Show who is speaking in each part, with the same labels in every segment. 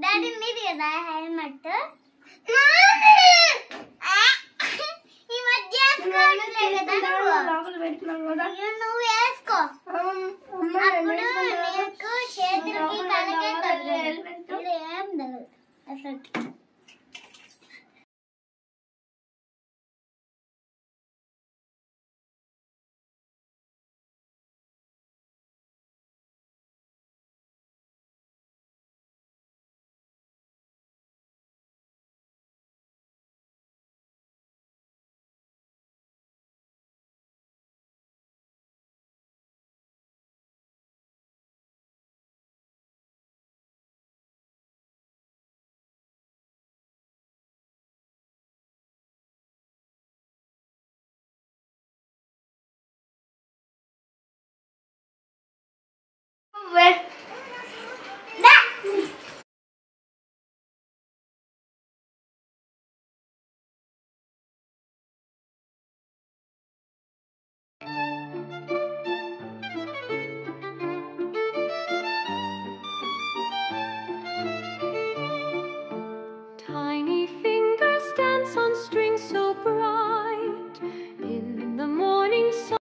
Speaker 1: Daddy మీది కదా helmet ఈ మధ్య నువ్వు వేసుకో అప్పుడు నీకు చేతులకి కలగే తగ్గదు ఏం తగ్గదు అసలు
Speaker 2: Tiny fingers dance on strings so bright in the morning sun.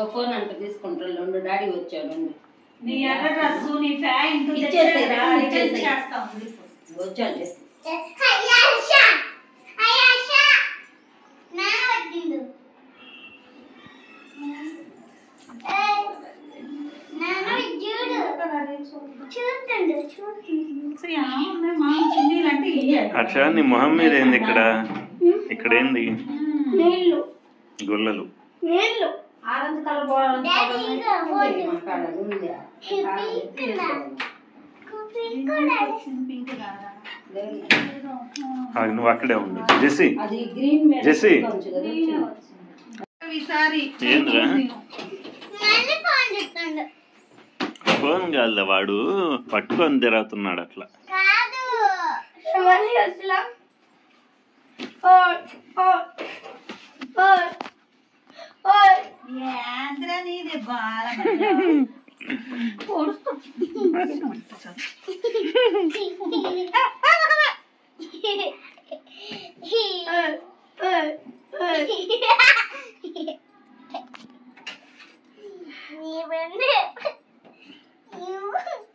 Speaker 3: Phone అంట తీసుకుంటాడు డాడీ వచ్చాడు
Speaker 4: నీ ఎర్ర డ్రెస్ నీ ప్యాంట్
Speaker 3: వచ్చాడు
Speaker 5: అచ్చా నీ మొహం మీద ఏంది ఇక్కడ ఇక్కడ ఏంది గొల్లలు
Speaker 3: ఆరెంజ్ కలర్
Speaker 5: నువ్వు అక్కడే ఉండు జెస్సీ
Speaker 3: అది గ్రీన్
Speaker 5: జెస్సీ ఏంద్రా ఫోన్ కాదు వాడు పట్టుకొని తిరుగుతున్నాడు అట్లా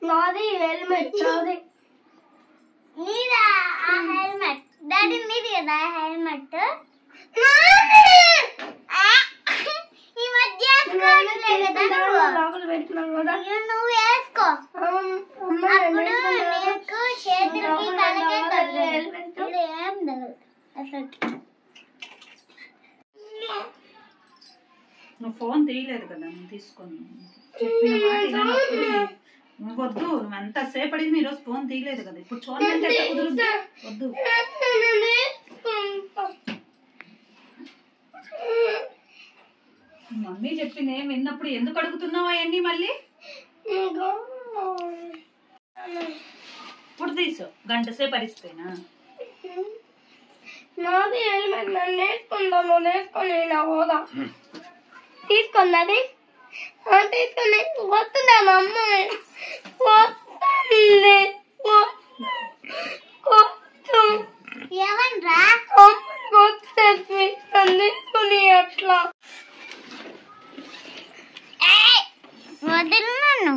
Speaker 1: నాది హెల్మెట్ నాది నీదా ఆ హెల్మెట్ డాడీ మీది కదా హెల్మెట్ ఈ మధ్య నువ్వు వేసుకో అప్పుడు నీకు చేతులకి కలగే తగ్గదు ఏం తగ్గదు అసలు
Speaker 4: నువ్వు ఫోన్ తీయలేదు కదా నువ్వు తీసుకొని చెప్పిన మాట విననప్పుడు నువ్వు వద్దు నువ్వు ఎంతసేపు అడిగింది ఈరోజు ఫోన్ తీయలేదు కదా ఇప్పుడు చూడండి కుదురుద్దు వద్దు మమ్మీ చెప్పింది ఏం విన్నప్పుడు ఎందుకు అడుగుతున్నావా అవన్నీ మళ్ళీ ఇప్పుడు తీసు గంట సేపు అరిస్తేనా
Speaker 1: నాది హెల్మెట్ నన్ను వేసుకుందాము వేసుకొని నా హోదా తీసుకున్నది తీసుకుని వస్తుందా మా అమ్మ వస్తుంది ఏమనరా వచ్చేసి తీసుకుని అట్లా వదిలి నన్ను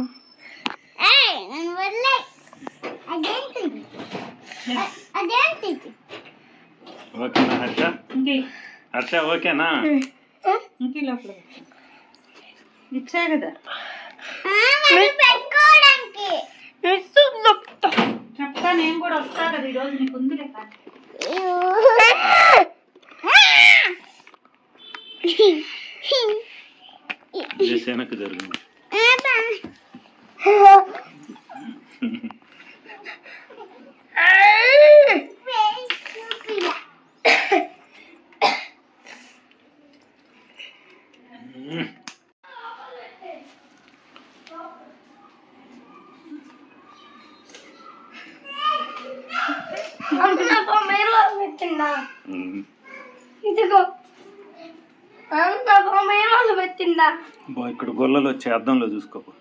Speaker 1: నన్ను వదిలే అదేంటి అదేంటి
Speaker 5: ఓకేనా హర్ష హర్ష ఓకేనా
Speaker 4: ఇంకే లోపల ఇచ్చా కదా
Speaker 1: పెట్టుకోవడానికి
Speaker 4: చెప్తా నేను కూడా వస్తా కదా ఈరోజు నీకు ఉందిలే కానీ
Speaker 5: వెనక్కి జరిగింది
Speaker 1: పెట్టిందా
Speaker 5: ఇక్కడ గొల్లలు వచ్చే అద్దంలో చూసుకోపో.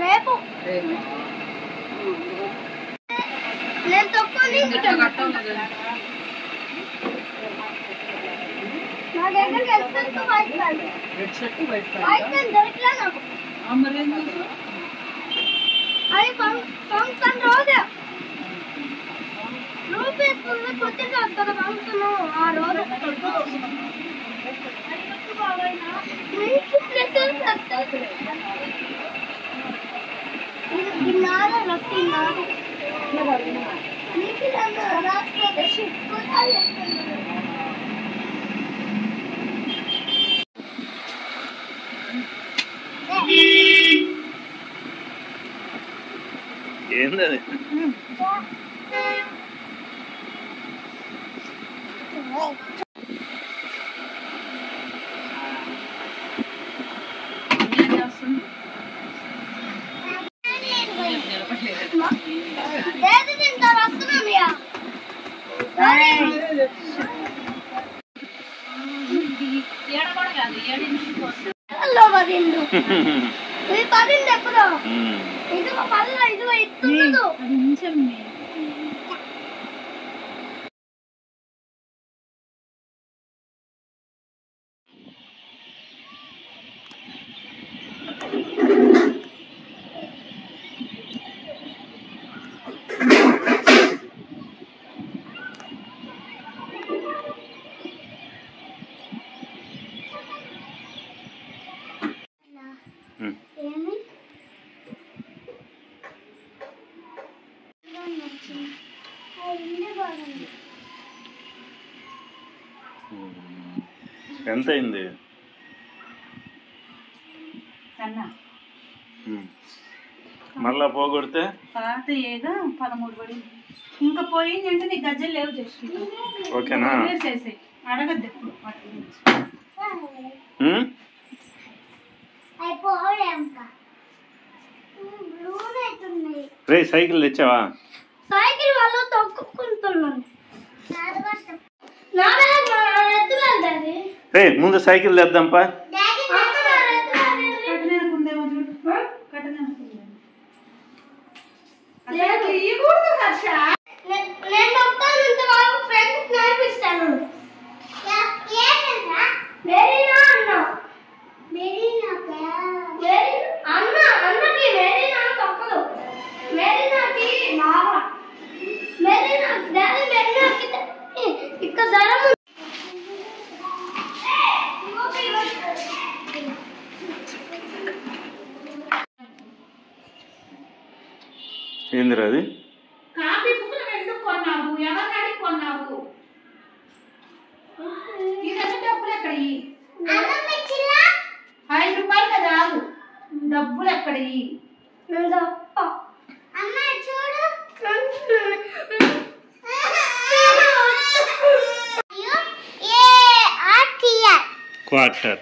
Speaker 1: రేపు నేను తక్కువ నా దగ్గరికి వెళ్తాను దొరికిలా నాకు అది ఫంక్షన్ రోజు రూపేసుకున్న కొద్దిగా వస్తుంది ఫంక్షన్ ఆ రోజు
Speaker 5: ఏంటది?
Speaker 1: ఇది పడింది ఎప్పుడు ఇదిగో పల్ల ఇదిగో ఇస్తుందో
Speaker 5: ఎంత అయింది? మళ్ళా పోగొడితే
Speaker 4: పాత ఏదో 13 పడింది. ఇంకా పోయింది అంటే నీకు గజ్జలు లేవు చేసి
Speaker 5: ఓకేనా?
Speaker 4: చేసే అడగద్దు ఎప్పుడు
Speaker 5: రే సైకిల్ తెచ్చావా?
Speaker 1: సైకిల్ వాళ్ళు తొక్కుకుంటున్నాను.
Speaker 5: రే ముందు సైకిల్ తెద్దాంపా. ఏందిరా అది?
Speaker 4: కాఫీ బుక్కులు ఎందుకు కొన్నావు? ఎవరిని అడిగి కొన్నావు? ఇదన్నీ డబ్బులు ఎక్కడి? 5 రూపాయలు కదా ఆగు. డబ్బులు ఎక్కడి?
Speaker 5: క్వార్టర్.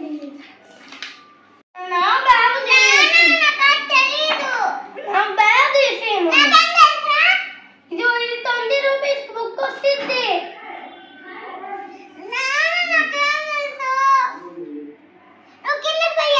Speaker 1: కలిసిపోయింది. నా బ్యాగ్ తీసేను. ఇది 20 రూపీస్ బుక్ వస్తుంది. కిందకి పోయి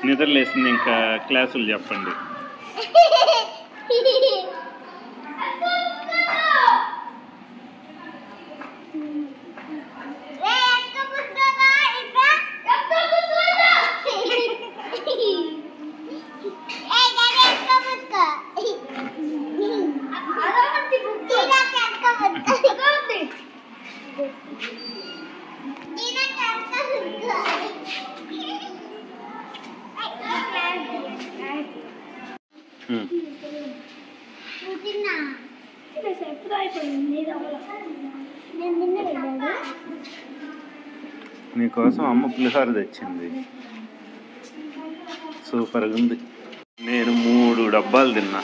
Speaker 5: నిద్రలేసింది. ఇంకా క్లాసులు చెప్పండి. నీకోసం అమ్మ పులిహోర తెచ్చింది. సూపర్గా ఉంది. నేను 3 డబ్బాలు తిన్నా.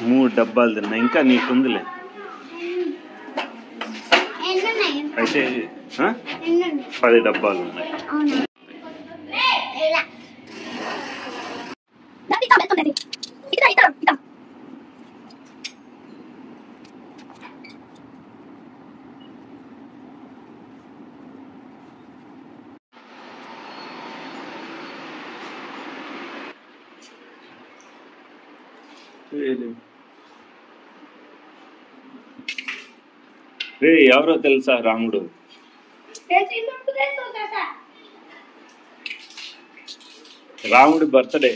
Speaker 5: 3 డబ్బాలు తిన్నా. ఇంకా నీకుందిలే. అయితే 10 డబ్బాలు ఉన్నాయి. ఎవరో తెలుసా? రాముడు. రాముడి బర్త్డే.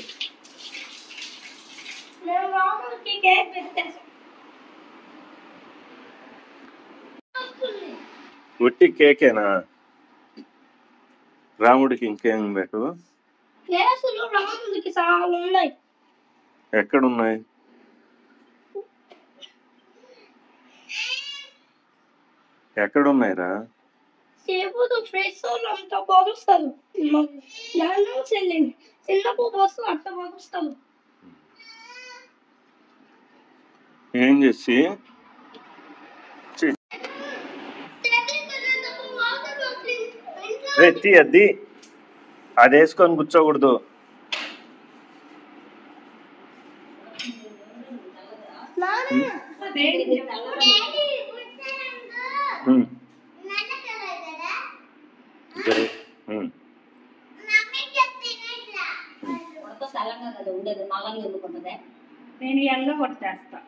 Speaker 5: ఒట్టి కేకేనా? రాముడికి ఇంకేం పెట్టు?
Speaker 1: రాముడికి చాలా ఉన్నాయి.
Speaker 5: ఎక్కడున్నాయి? ఎక్కడున్నాయిరా?
Speaker 1: సేపుడు ఫ్రెష్ అంత బాగుస్తారు. నాన్న చెల్లింది చిన్నప్పుడు వస్తూ అంత బాగుస్తారు.
Speaker 5: ఏం చేసి రెత్తి అది వేసుకొని కూర్చోకూడదు.
Speaker 4: నేను ఎల్లో కొట్టేస్తా.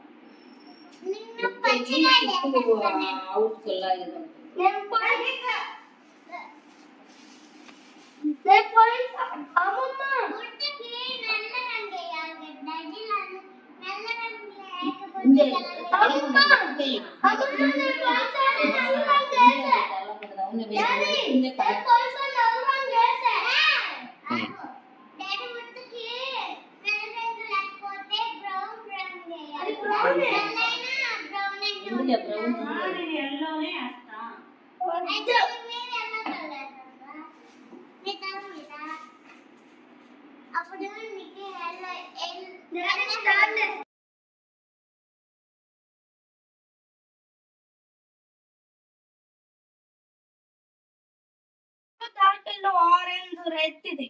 Speaker 1: ఆరెంజ్ రెడ్ ఇది.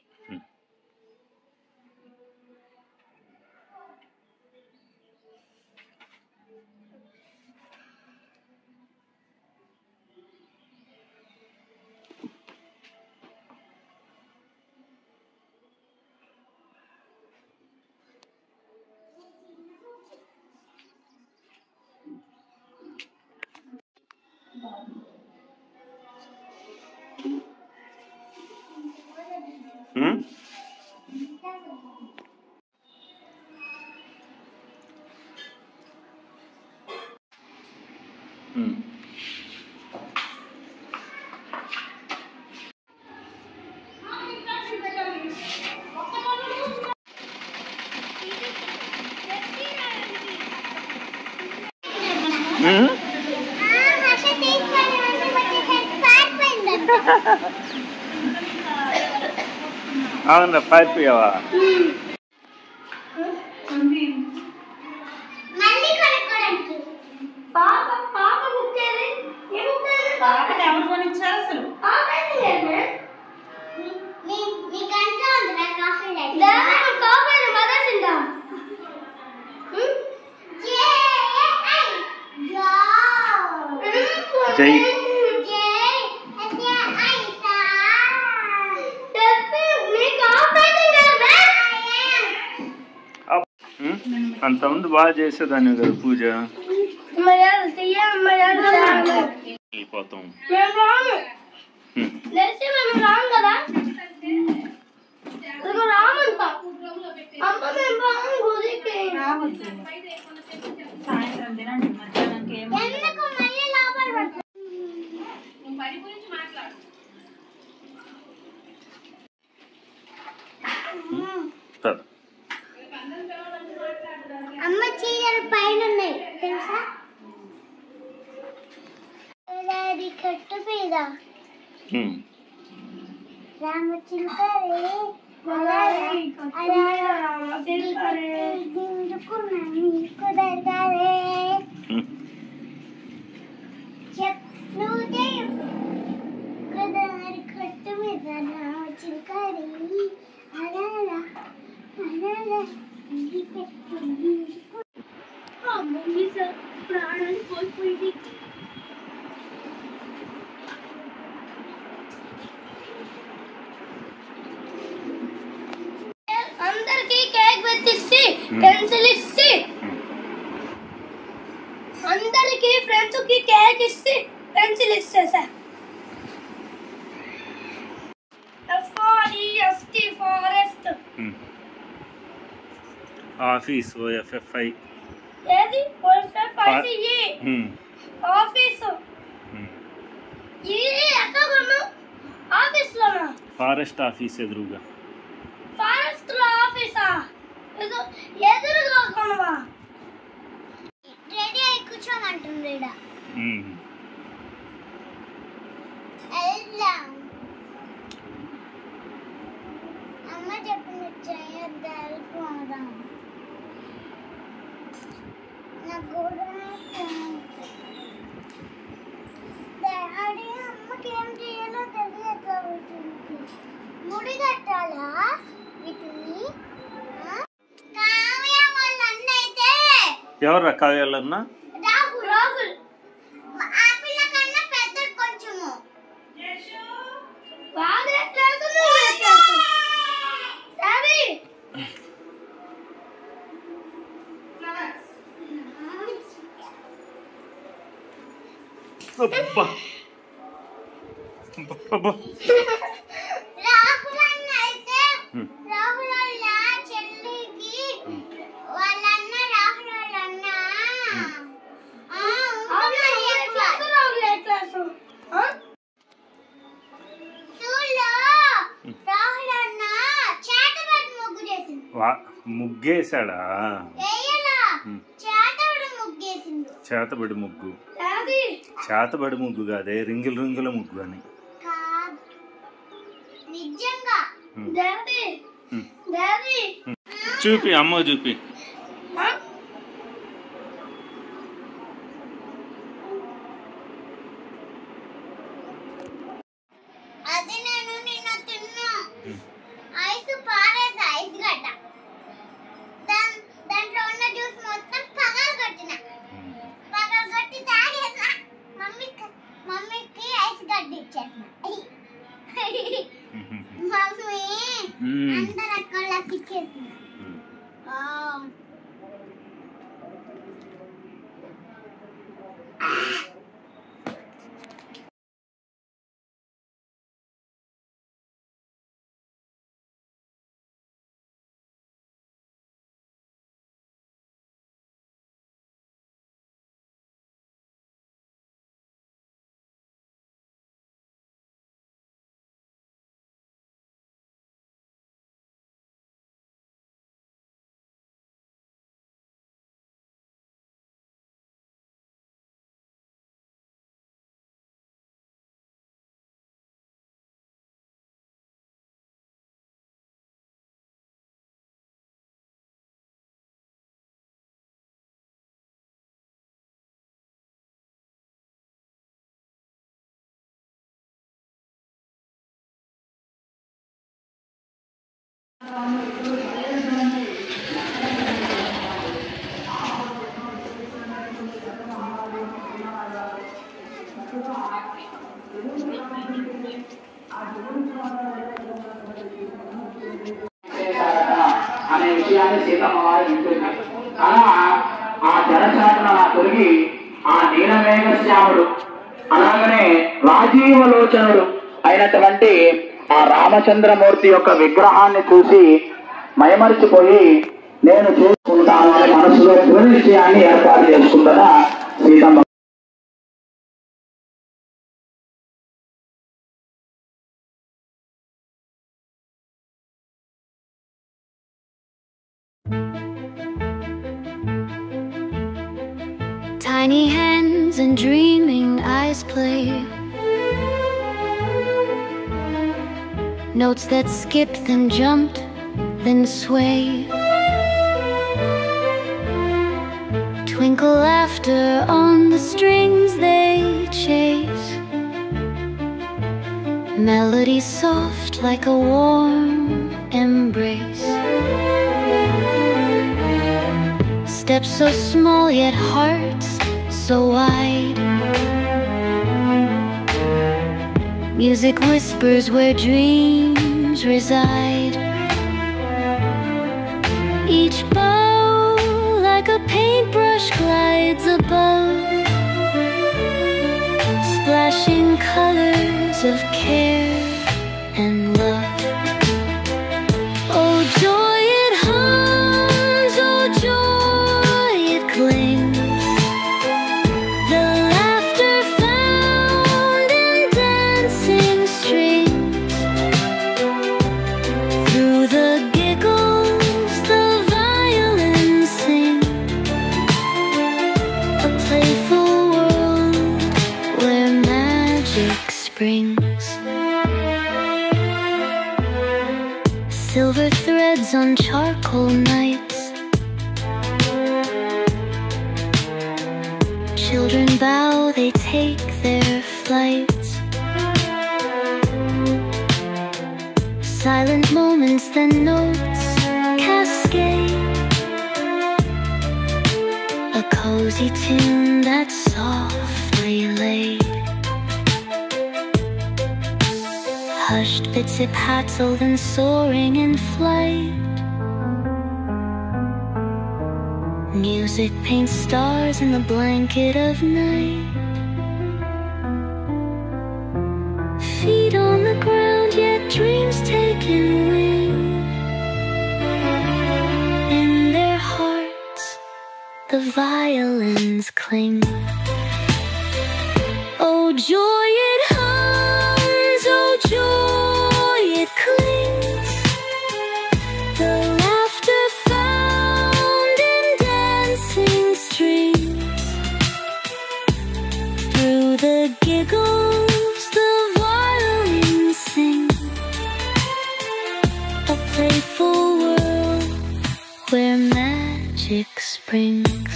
Speaker 5: అవునా? పారిపోయావా?
Speaker 4: పాప ఎవరు కొనిచ్చారు అసలు?
Speaker 5: అంత ముందు బాగా చేసేదాన్ని కదా పూజ. వెళ్ళిపోతాం.
Speaker 4: సాయంత్రం తినండి, మధ్యాహ్నానికి ఏం
Speaker 1: అమ్మ చీరలు పైన ఉన్నాయి తెలుసా? కట్టు మీద రామచిలుకరే కుదరగారే నువ్వు కుదరి కట్టు మీద రామచిలుకరే అలా అలా పెట్టింది ప్రాణాలు కోల్పోయింది. అందరికి కేక్ పెట్టిస్తే పెన్సిల్ ఇస్తే అందరికి ఫ్రెండ్స్ కి కేక్ ఇస్తే పెన్సిల్ ఇస్తే సార్. ఫారెస్ట్
Speaker 5: ఆఫీస్ OFFI
Speaker 1: ఏది ఆఫీస్ ఆఫీస్ లోనా?
Speaker 5: ఫారెస్ట్ ఆఫీస్ ఎదురుగా.
Speaker 1: ఫారెస్ట్ లో ఆఫీసా? ఎదురుగా కొనవా? రెడీ అయి కూర్చోమంటుంది ఈడ. అమ్మ చెప్పింది చేయొద్దాలి పోదాం. నాకు డాడీ అమ్మకి ఏం చేయాలో తెలియదు. ముడి కట్టాలా వీటిని? కావ్య వాళ్ళ అన్న అయితే
Speaker 5: ఎవరు కావ్యాలన్నా?
Speaker 1: రాహుల్ రాహుల్ ఆ పిల్ల కన్నా పెద్ద కొంచెము. వాడే క్లాసు నువ్వే క్లాసు. సరే
Speaker 5: అబ్బా
Speaker 1: రాహుల్ అన్న అయితే రాహుల్ వాళ్ళ చెల్లికి వాళ్ళ అన్న రాహుల్ వాళ్ళ అన్న రాహుల్ అన్న చేతబడి ముగ్గు చేసింది.
Speaker 5: ముగ్గేసాడా?
Speaker 1: చేతబడి ముగ్గేసింది.
Speaker 5: చేతబడి ముగ్గు. చేతబడి ముగ్గు కాదే, రింగుల రింగుల ముగ్గు అని.
Speaker 1: నిజంగా
Speaker 5: చూపి అమ్మ చూపి.
Speaker 1: అది నేను నిన్న తిన్నా ఐస్ పారేసా. ఐస్ గడ్డ దాంట్లో ఉన్న జ్యూస్ మొత్తం పగలగొట్టిన. పగలగొట్టి తాగేసా. మమ్మీకి ఐస్ గడ్డ ఇచ్చేసిన. మమ్మీ అందరు అక్కలకి ఇచ్చేసిన.
Speaker 6: అనే విషయాన్ని సీతమ్మ వారు వింటుంది. అలా ఆ జనచాటున తొలగి ఆ నీలమేఘ శ్యాముడు అలాగనే రాజీవలోచనుడు అయినటువంటి ఆ రామచంద్రమూర్తి యొక్క విగ్రహాన్ని చూసి మైమరిచిపోయి నేను చేసుకుంటాను అని మనసులో దృఢ నిశ్చయాన్ని ఏర్పాటు చేసుకుందా Seethamma.
Speaker 2: Tiny hands and dreaming eyes play, notes that skipped then jumped then sway, twinkle laughter on the strings they chase, melody soft like a warm embrace, steps so small yet hearts so wide, music whispers where dreams reside, each bow like a paintbrush glides above, splashing colors of care and love. Oh joy it hums, oh joy it clings, the laughter found in dancing strings, through the giggles the violins sing, a playful world where magic springs. Silver threads on charcoal nights, children bow, they take their flights, silent moments then notes cascade, a cozy tune that's softly laid, hushed bits of patzl then soaring in flight, music paints stars in the blanket of night, feet on the ground yet dreams taking wing, in their hearts the violins cling. Oh joy it hums, oh joy it clings, the laughter found in dancing strings, through the giggles the violins sing, a playful world where magic springs.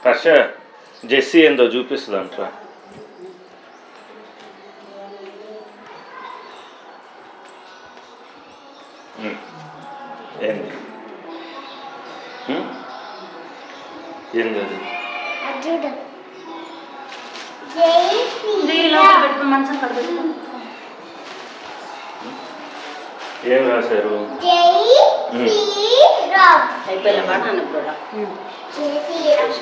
Speaker 5: Harsha Jessie ఏందో చూపిస్తుంది అంట్రా. ఏంది ఏంది అది?
Speaker 1: చూడు జై
Speaker 4: పెట్టుకుని మంచం కడ పెట్టుకుని
Speaker 5: ఏం రాశారు?
Speaker 1: జై శ్రీరామ్.
Speaker 3: అయిపోయిన మాట అన్నప్పుడు
Speaker 1: జై శ్రీరామ్.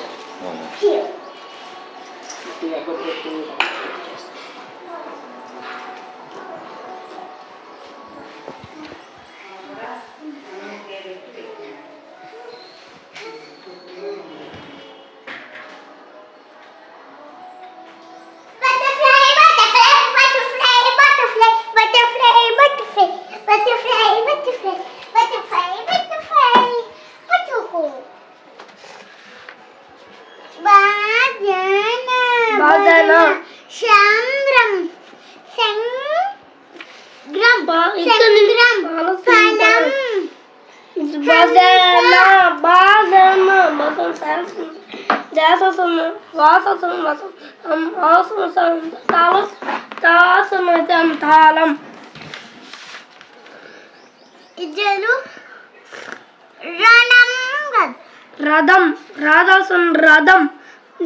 Speaker 7: రథం రాధాసున్ రథం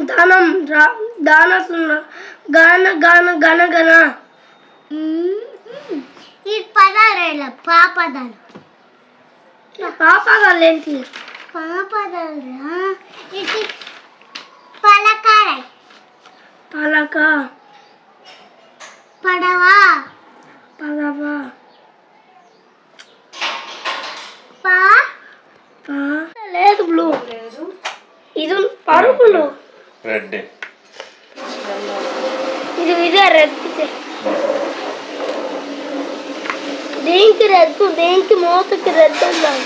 Speaker 7: ధనం దానసున్ గణ గణ గణ గణ.
Speaker 1: ఈ పదాలు పాపదాలు
Speaker 7: పాపదాలు ఏంటి?
Speaker 1: పాపదాలు ఇది పలకారాయ్
Speaker 7: పలక
Speaker 1: పడవా
Speaker 7: పదవ
Speaker 1: పా
Speaker 7: లేదు బ్లూ ఇది పరుపులు
Speaker 5: రెడ్
Speaker 7: ఇదే రెడ్ దీనికి రెడ్ దీనికి మూతకి రెడ్ ఉండాలి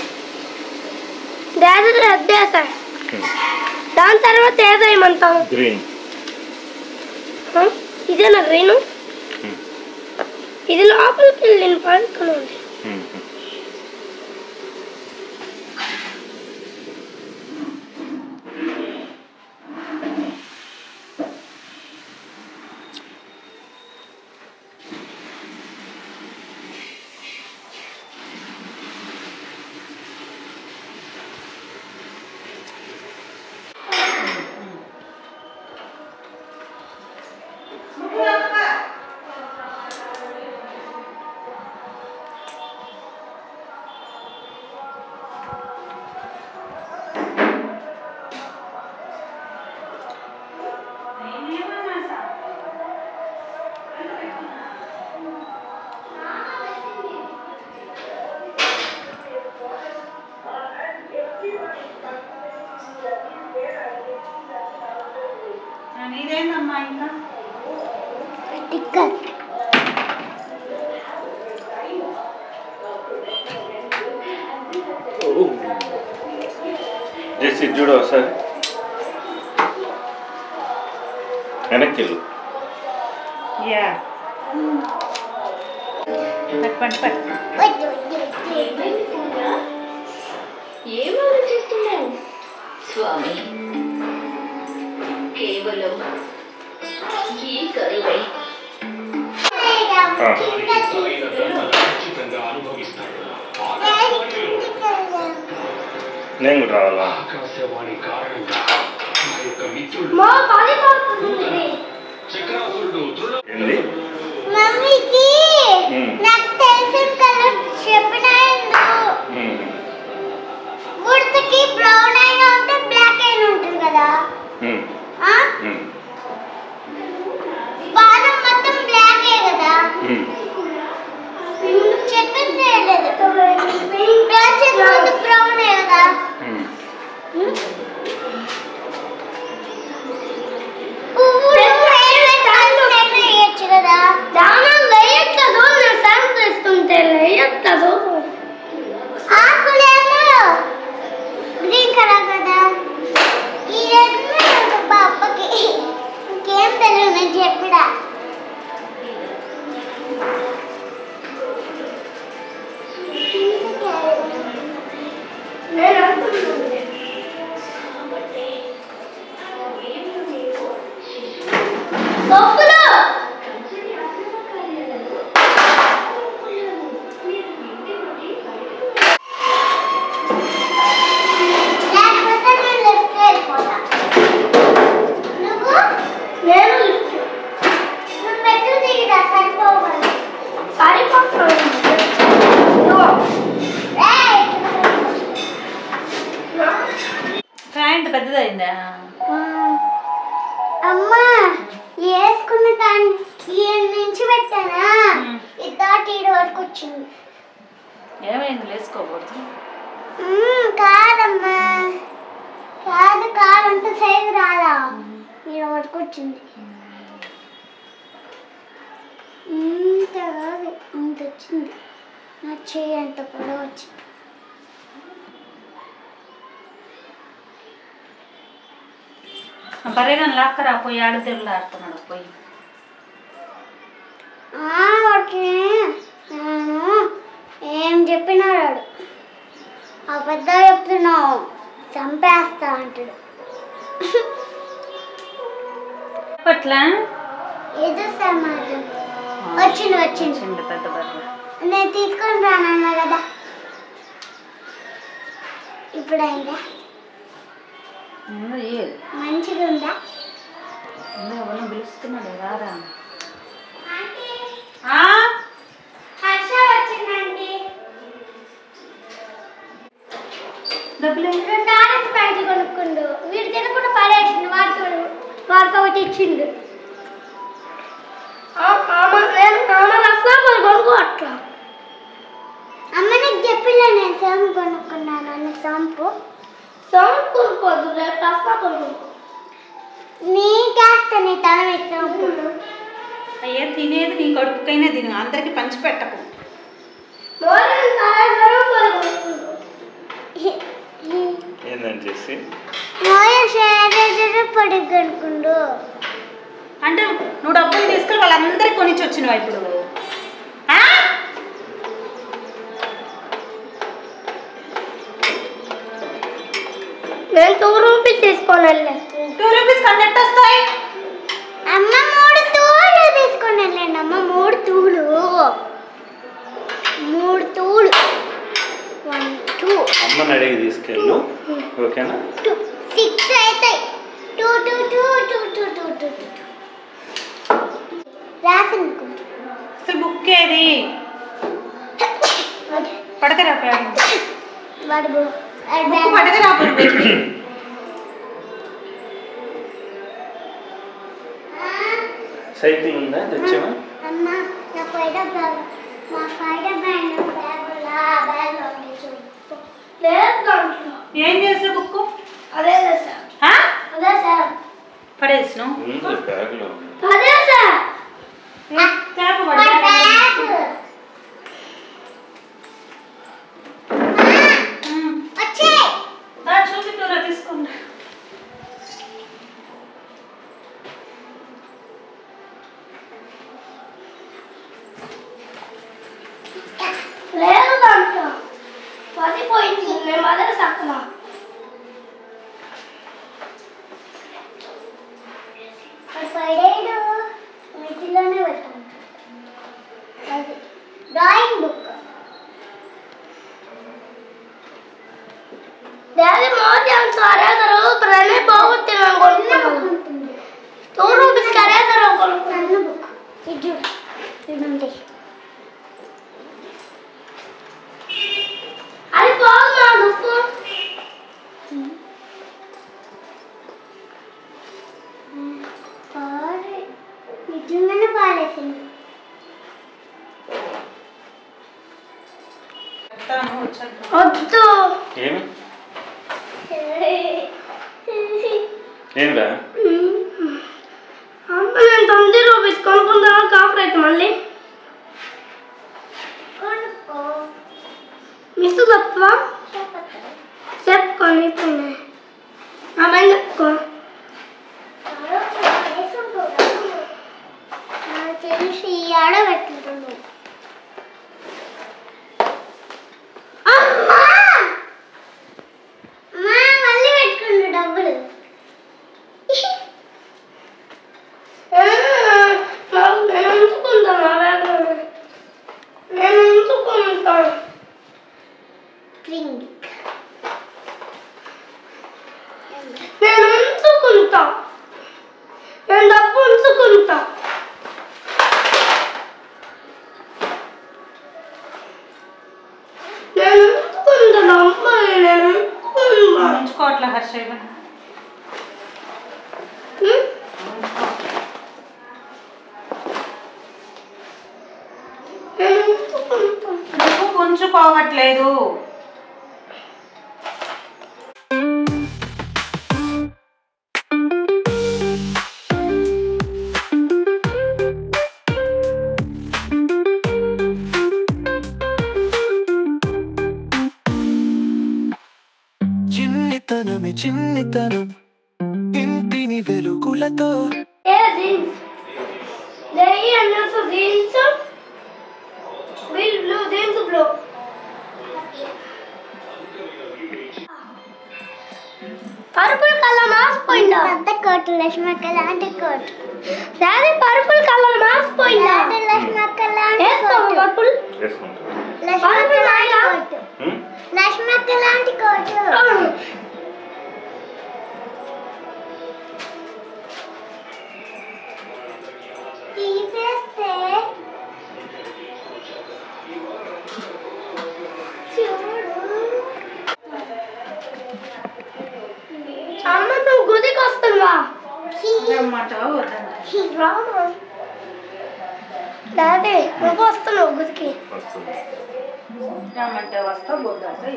Speaker 7: దాని రెడ్ వేసాయి దాని తర్వాత ఏదేమంటాం
Speaker 5: గ్రీన్
Speaker 7: ఇదేనా గ్రీన్ ఇది లోపలికి వెళ్ళిన పడుకున్నాండి
Speaker 4: నీదేందమ్మా ఇంకా
Speaker 1: టిక్కర్
Speaker 5: జెస్సీ చూడు ఒకసారి వెనక్కి వెళ్ళు.
Speaker 4: యా పట్టు పట్టు
Speaker 2: ఏం ఆలోచిస్తున్నావు స్వామి? కేవలం ఈ కరువై
Speaker 5: నేను కూడా రావాలా? ఏంది?
Speaker 1: మమ్మీకి నాకు తెలిసిన కలర్ చెప్పినాయండు గుర్తుకి బ్రౌన్ అయినా ఉంటే బ్లాక్ అయినా ఉంటుంది కదా బాదం మొత్తం బ్లాక్ కదా చెప్పింది లేదు బ్రౌన్ కదా
Speaker 7: దానం లేయట్లేదు నేను శాంతి ఇస్తుంటే లేయట్లేదు
Speaker 4: అయిపోయిందా?
Speaker 1: అమ్మా వేసుకున్న దాన్ని ఈ నుంచి పెట్టానా ఇద్దరు ఈడు వరకు వచ్చింది.
Speaker 4: ఏమైంది? వేసుకోకూడదు.
Speaker 1: కాదమ్మా కాదు కాదు అంత సైజు రాదా ఈడు వరకు వచ్చింది. ఇంత కాదు ఇంత వచ్చింది. నా చెయ్యి అంత కూడా వచ్చింది.
Speaker 4: బరేగా లాక్కరా పోయి ఆడదేళ్ళు ఆడుతున్నాడు పోయి.
Speaker 1: వాడికి నేను ఏం చెప్పినాడు అబద్ధ చెప్తున్నావు చంపేస్తా అంటాడు.
Speaker 4: అట్లా
Speaker 1: ఏదో సమాజం వచ్చింది వచ్చింది
Speaker 4: పెద్ద బర్రె.
Speaker 1: నేను తీసుకొని రానన్నా కదా. ఇప్పుడైందా మంచిగా ఉందా?
Speaker 4: ఎవరిని పిలుస్తున్నాడు రారా?
Speaker 1: హర్ష వచ్చిందండి.
Speaker 4: డబ్బులు
Speaker 1: 2 ఆరెంజ్ ప్యాకెట్లు కొనుక్కుండు. వీడు తినకుండా పడేసిండు. వాడికి ఒకటి ఇచ్చిండు.
Speaker 7: కొనుక్కోవట్లా
Speaker 1: అమ్మ నాకు చెప్పిలే నేను సోంపు కొనుక్కున్నాను అని. సోంపు
Speaker 7: కొనుక్కోదు రేపు రస్తా కొనుక్కో.
Speaker 1: నీకేస్తా నీ తల మీద సోంపు.
Speaker 4: అయ్యే తినేది నీ కడుపుకైనా తిను, అందరికి పంచి పెట్టకు.
Speaker 5: ఏందని చేసి
Speaker 1: పొడిగి అనుకుండు.
Speaker 4: అంటే నువ్వు డబ్బులు తీసుకుని వాళ్ళందరికి కొనిచ్చి వచ్చినావు ఇప్పుడు.
Speaker 7: నేను 2 రూపీస్ తీసుకోవాలి.
Speaker 4: 2 రూపీస్ కన్నెట్టు వస్తాయి.
Speaker 1: అమ్మ 3 తూళ్ళు తీసుకొని వెళ్ళండి. అమ్మ 3 తూళ్ళు 1 2
Speaker 5: అమ్మని అడిగి తీసుకెళ్ళు. ఓకేనా?
Speaker 1: 6 అవుతాయి. 2 2 2 2 2 2 2 రాసింది.
Speaker 4: అసలు బుక్ ఏది? పడకరా
Speaker 1: వాడు
Speaker 4: బుక్ పడకరా.
Speaker 5: సైకిల్ ఉందా తెచ్చావా?
Speaker 1: అమ్మ నా ఫైడర్ బ్యాగ్ మా ఫైడర్ బ్యాండ్ బ్యాగ్ ఉంది చూడు.
Speaker 4: ఏం చేసా బుక్?
Speaker 7: అదే సార్
Speaker 4: పడేసినావు.
Speaker 5: ఉంది బ్యాగ్లో.
Speaker 7: అదే సార్
Speaker 4: చూపిస్తున్నా తీసుకుంటా.
Speaker 7: లేదు దాంట్లో పడిపోయింది. నేను అదే సక్కన
Speaker 1: ఫైడేడు వీటిలోనే పెట్టాను. అది డ్రాయింగ్ బుక్.
Speaker 7: డాడీ మోదీ సరే సార్ ప్రణయ్ బాగుంది కొనుక్కున్నాను. 2 రూపీస్ సరే సార్ కొనుక్కున్నాను.
Speaker 1: నన్ను బుక్ ఇది ఇదండి.
Speaker 7: అది బాగుందా బుక్?
Speaker 1: నిజంగానే బాగాలేసింది.
Speaker 7: వద్దు
Speaker 5: ఏమి ఏంరా?
Speaker 7: అమ్మ నేను 9 రూపీస్ కొనుక్కుందాం. కాఫర్ అయితే మళ్ళీ
Speaker 1: కొనుక్కో.
Speaker 7: మిస్ తప్ప చెప్పుకొని అమ్మాయి చెప్పుకో.
Speaker 1: నాకు తెలిసి ఈ ఆడ పెట్టుకుంటున్నావు. మళ్ళీ పెట్టుకుంటు డబ్బులు.
Speaker 7: నేను ఉంచుకుంటాను ఆ బ్యాగ్లో. నేను ఉంచుకుంటాను.
Speaker 1: రింగ్
Speaker 7: నేను ఉంచుకుంటా. నేను డబ్బు ఉంచుకుంటా. నేను ఉంచుకుంటాను అమ్మాయి. నేను ఉంచుకుంటా.
Speaker 4: ఉంచుకోవట్లే హర్ష. పోవట్లేదు.
Speaker 8: చిన్నితనమే చిన్నితనం ఇంటిని వెలుగులతో
Speaker 7: పర్పుల్ కలర్ మాసిపోయిందా?
Speaker 1: పెద్ద కోటు లక్ష్మక్క లాంటి కోటు.
Speaker 7: డాడీ పర్పుల్ కలర్ మాసిపోయిందా?
Speaker 1: లక్ష్మక్క లాంటి
Speaker 7: వేసుకోము పర్పుల్
Speaker 1: లక్ష్మక్క లాంటి కోటు. లక్ష్మక్క లాంటి కోటు. తీసేస్తే
Speaker 7: అమ్మ నువ్వు గుడికి వస్తున్నా?
Speaker 4: రమ్మంటావా వద్దంటావా?
Speaker 7: డాడీ నువ్వు వస్తున్నావు గుడికి?
Speaker 4: రమ్మంటే వస్తా వద్దంటే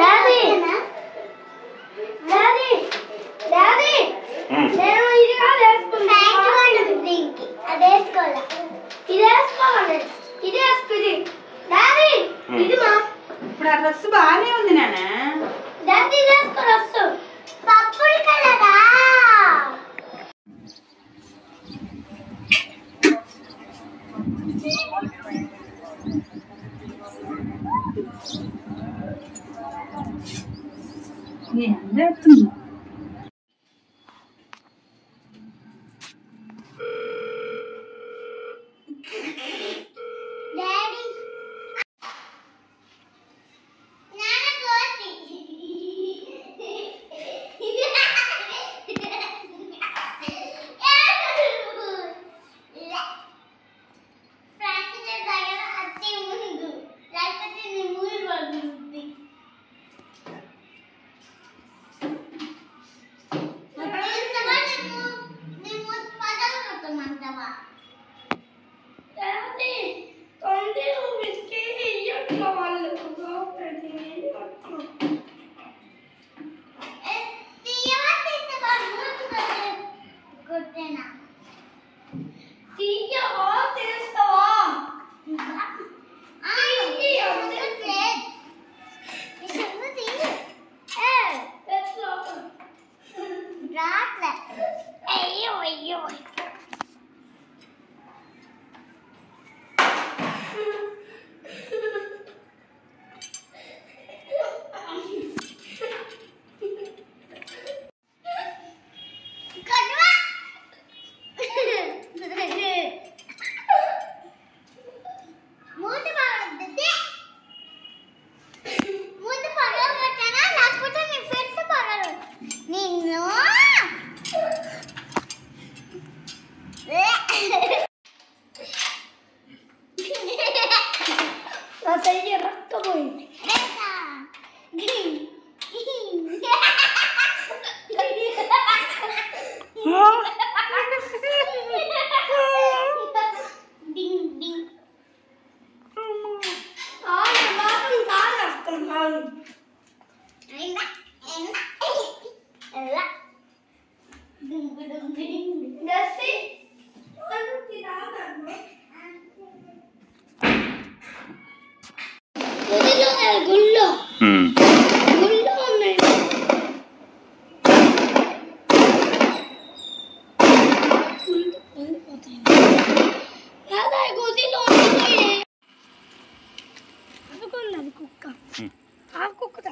Speaker 7: డాడీ డాడీ డాడీ నేను ఇది కాదు వేసుకున్నాను.
Speaker 1: దీనికి అది వేసుకోవాలా?
Speaker 7: ఇది వేసుకోవాలి. ఇది వేసుకుంది డాడీ. ఇది మా
Speaker 4: ఇప్పుడు ఆ డ్రెస్ బాగానే ఉంది నాన్న.
Speaker 7: డాడీ ఇది వేసుకొని వస్తు.
Speaker 1: పప్పులు కలరా?
Speaker 4: ఏం చేస్తున్నా?
Speaker 1: డాడీ నాన్న కోతి. ప్రాక్టీస్ దగ్గర అత్తే ముందు లేకపోతే నీ మూడు పడుతుంది. నీ మూడు పదాలు కొట్టమంటావా?
Speaker 7: డాడీ తొండి బిస్కి ఇయ్యట్ల వాళ్ళు
Speaker 1: తీయవా తీసేవా? మూడు కొట్టేనా?
Speaker 7: తీయవా తీస్తావా?
Speaker 1: అయ్యో అయ్యో మూడు పగలద్ది. మూడు పగలు కొట్టానా లేకపోతే నీ పెద్ద పగలు నిన్ను
Speaker 7: నా చెయ్యి రక్తపోయింది.
Speaker 1: డింగ్ డింగ్
Speaker 7: గుళ్ళో గుళ్ళో ఉన్నాయి. గుదిలో అనుకున్నది కుక్క. ఆ కుక్క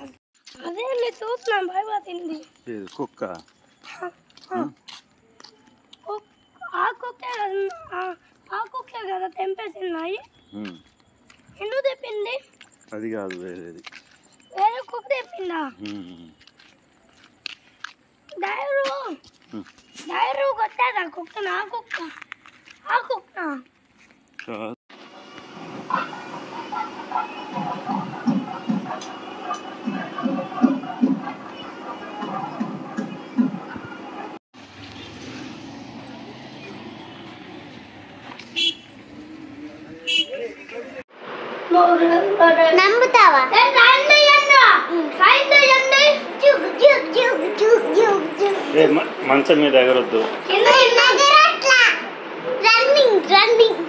Speaker 7: అదే నేను చూస్తున్నాను భయపడింది.
Speaker 5: కుక్క
Speaker 7: ఆ కుక్కే కదా తెంపేసినాయి. ఎందుకు తెప్పింది?
Speaker 5: అది కాదు వేరేది.
Speaker 7: వేరే కుక్క తెప్పిందా? డైరు కొట్టాదా కుక్క? నా కుక్క ఆ కుక్క
Speaker 5: మంచం మీద ఎగరొద్దు.
Speaker 1: రన్నింగ్ రన్నింగ్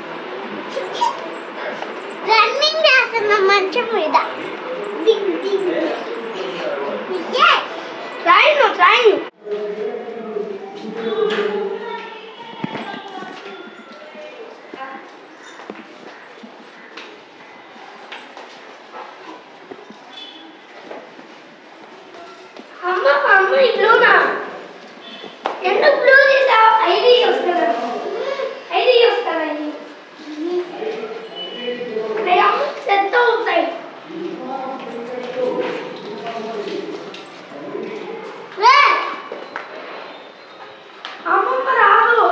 Speaker 1: రన్నింగ్ చేస్తున్నా మంచం మీద. ట్రైన్ ట్రైన్
Speaker 7: అమ్మ అమ్మ ఇట్లునా ఎందుకు బ్లూ తీసావు? ఐడి వస్తుందా? ఐడి వస్తుందా? అయ్యా సెట్ అవుతాయి. అమ్మమ్మ రాదు.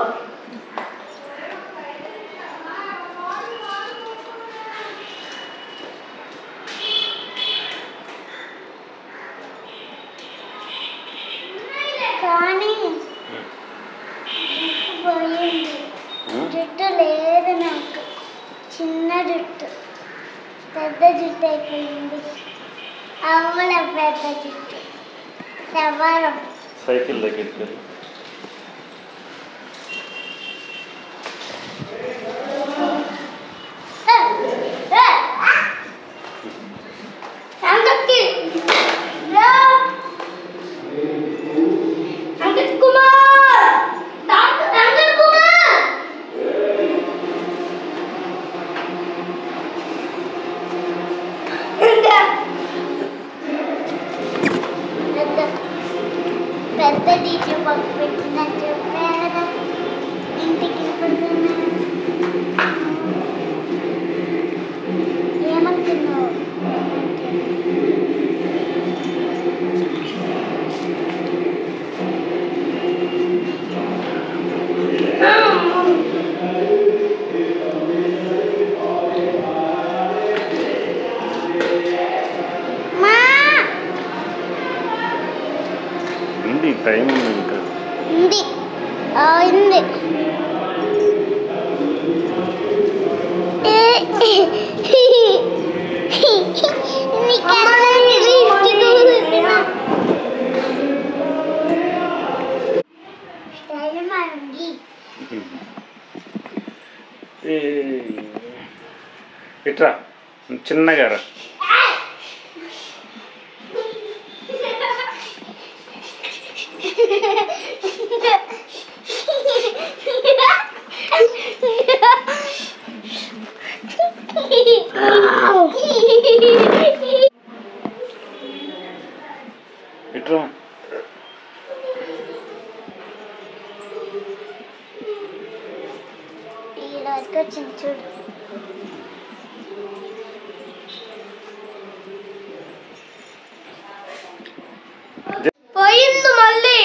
Speaker 1: కానీ పోయింది. జుట్టు లేదు నాకు. చిన్న జుట్టు పెద్ద జుట్టు అయిపోయింది. అవ్వల పెద్ద జుట్టు ఎవరు
Speaker 5: సైకిల్ దగ్గరికి వెళ్ళి
Speaker 7: అంకిత్ కుమార్ డాక్టర్ అంకిత్ కుమార్
Speaker 1: పెద్ద టీచర్ పక్క పెట్టిందని చెప్పారా ఇంటికి ఏమనుకున్నావు?
Speaker 5: ఉంది, టైం ఉంది ఇంకా.
Speaker 1: ఉంది ఉంది.
Speaker 5: ఇట్రా చిన్నగా రా. ఇట్రా
Speaker 1: చూడు.
Speaker 7: పోయింది మళ్ళీ.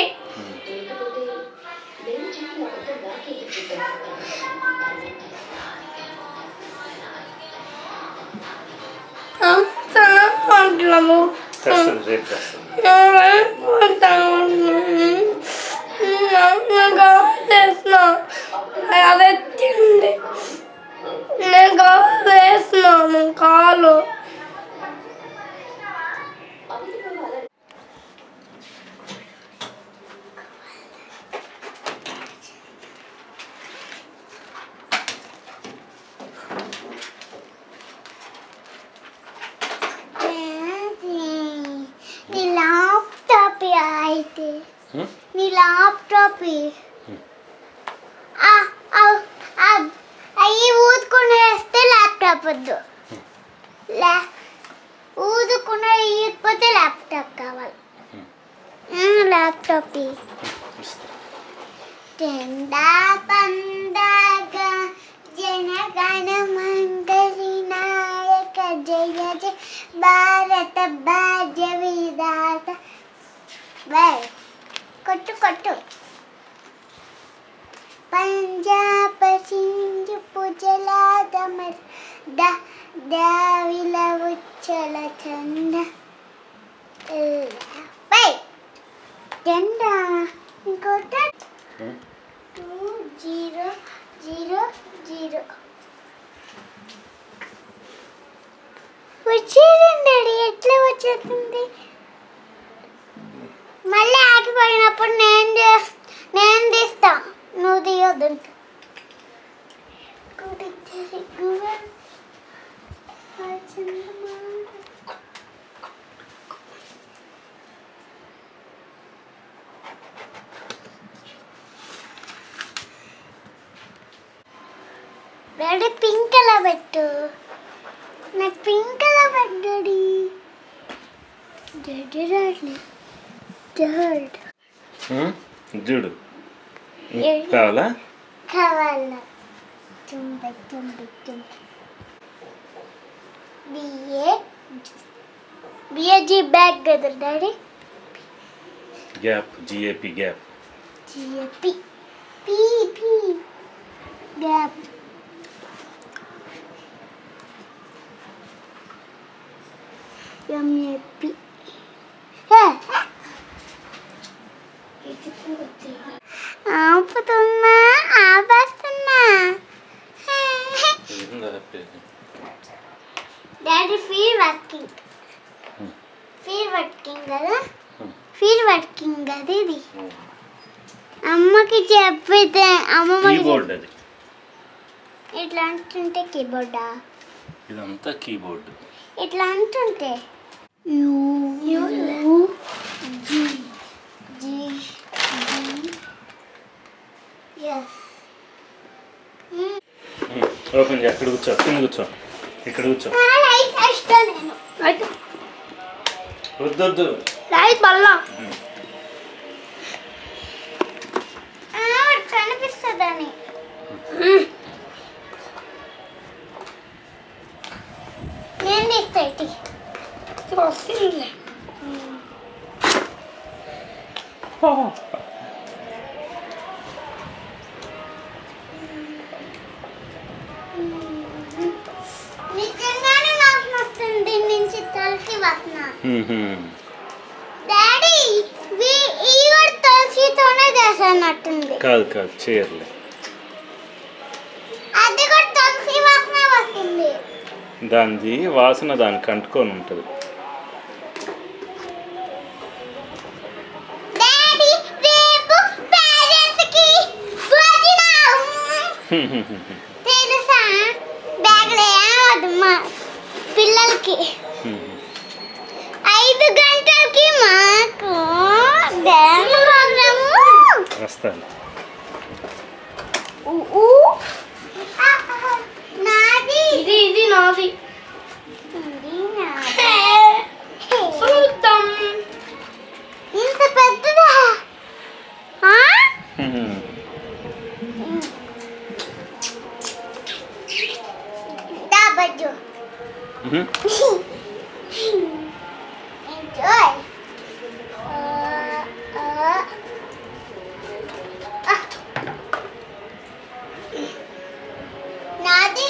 Speaker 5: తెస్తుంది, రేపు తెస్తుంది.
Speaker 7: అదే తిండి నేను కాలేస్తున్నాను కాలు.
Speaker 1: నీ ల్యాప్టాప్ అయితే నీ ల్యాప్టాప్ అవి ఊదుకుని వేస్తే ల్యాప్టాప్ వద్దు. ఊదుకుని ఇవ్వకపోతే ల్యాప్టాప్ కావాలి. ల్యాప్టాప్ జెండా పండగ జనగణ మండలి నాయక జయ జయ భారత భాగ్య విధాత. కొట్టు కొట్టు. పంజాబ్ సింధు పుజలాదమర్ దావిల ఉచ్చల చంద జెండా ఇంకోట 2000 వచ్చేదండి. ఎట్లా వచ్చేస్తుంది? మళ్ళీ ఆగిపోయినప్పుడు నేను డాడీ పింక్ కలర్ పెట్టు. నాకు పింక్ కలర్ పెట్టు డాడీ. డాడీ డాడీ డాడ్
Speaker 5: చూడు కావాలా?
Speaker 1: కావాలా? తుంబ తుంబ తుంబ బిఏజీ బ్యాగ్ కదా daddy.
Speaker 5: Gap G A P gap.
Speaker 1: G A P P P gap. M A P ఆపుతున్నా ఆపేస్తున్నా. డాడీ ఫీల్ వర్కింగ్ కదా. ఫీల్ వర్కింగ్ కదా ఇది. అమ్మకి చెప్పితే
Speaker 5: కీబోర్డ్ అది.
Speaker 1: ఇట్లా అంటుంటే కీబోర్డా?
Speaker 5: ఇదంతా కీబోర్డ్.
Speaker 1: ఇట్లా అంటుంటే
Speaker 5: ఓపెన్ చేయి. అక్కడ కూర్చో, కింద కూర్చో, ఇక్కడ కూర్చో. వద్దొద్దు
Speaker 1: కనిపిస్తుందని. నేను తీస్తాయి నిజంగానే వాసన వస్తుంది దీని నుంచి. తులసి వాసన. డాడీ ఈ కూడా తులసితోనే చేసానట్టుంది.
Speaker 5: కాదు కాదు చేయర్లే.
Speaker 1: అది కూడా తులసి వాసన వస్తుంది.
Speaker 5: దానిది వాసన దానికి అంటుకొని ఉంటుంది.
Speaker 1: డాడీ రేపు పేరెంట్స్ కి భోజనం తెలుసా? బ్యాగ్ లేదు మా పిల్లలకి. 5 గంటలకి మాకు డ్యాన్స్ ప్రోగ్రాము.
Speaker 5: వస్తాను.
Speaker 1: నాది
Speaker 7: ఇది నాది.
Speaker 1: ఇంత పెద్దదా? బజ్జు ఎంజాయ్. నాది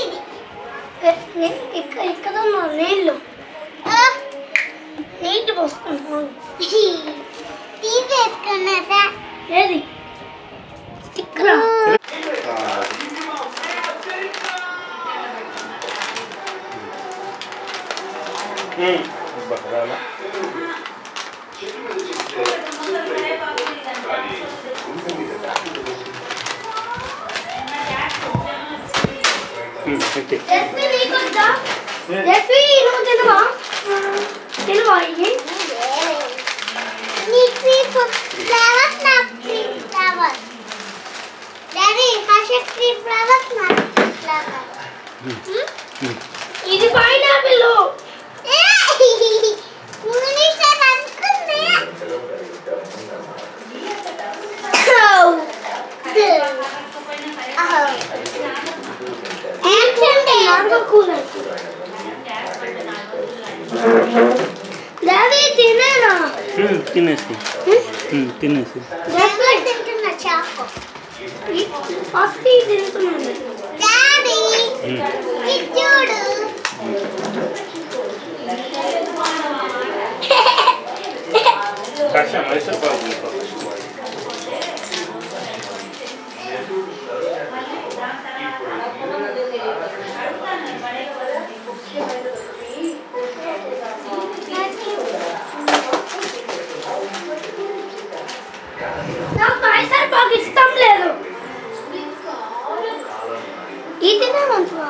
Speaker 7: ఇక్కడ నీళ్ళు నీళ్ళు పోసుకుంటున్నాను.
Speaker 1: తీసేసుకున్నదా?
Speaker 7: ఏది స్టిక్కరా?
Speaker 5: బహరాలా
Speaker 7: తినవా ఇవి?
Speaker 1: నీకు ఫ్లవర్స్ నాకు ఫ్లవర్స్. డాడీ హర్షక్ 3 ఫ్లవర్స్ నాకు ఫ్లవర్స్.
Speaker 7: ఇది పైనాపిల్.
Speaker 1: మునిషన్ అనుకుంది. ఏంటంటే
Speaker 7: కూలర్ డాడీ తినేనా?
Speaker 5: తినేసి తినేసి
Speaker 1: తింటున్నా చాకో.
Speaker 7: ఫస్ట్ తింటున్నాను.
Speaker 1: డాడీ ఇది చూడు.
Speaker 5: కషా మైసూర్ పాకు.
Speaker 7: నాకు మైసూర్ పాకు ఇష్టం లేదు. ఇది తినమంటువా?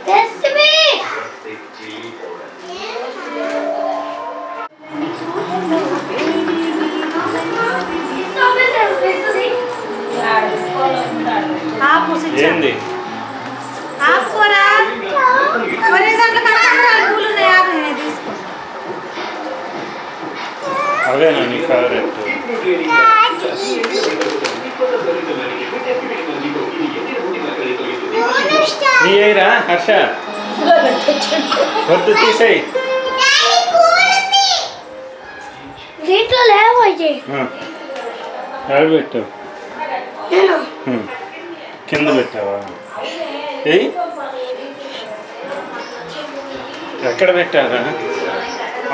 Speaker 7: రెసిపీ
Speaker 5: అవేనా నీ ఫేవరెట్? నీ ఏరా హర్ష వద్దు తీసేయి.
Speaker 7: దీంట్లో లేవయ్యే
Speaker 5: ఎక్కడ పెట్టావు? కింద పెట్టావా? ఏయ్ ఎక్కడ పెట్టారా?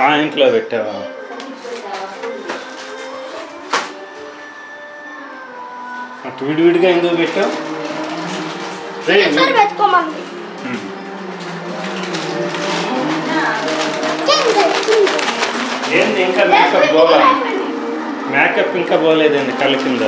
Speaker 5: ఆ ఇంట్లో పెట్టావా? అటు విడివిడిగా ఎందుకు పెట్టావు?
Speaker 7: పెట్టుకోమంది.
Speaker 5: ఏంది ఇంకా మేకప్ పోలా? మేకప్ ఇంకా పోలేదండి కళ్ళ కింద.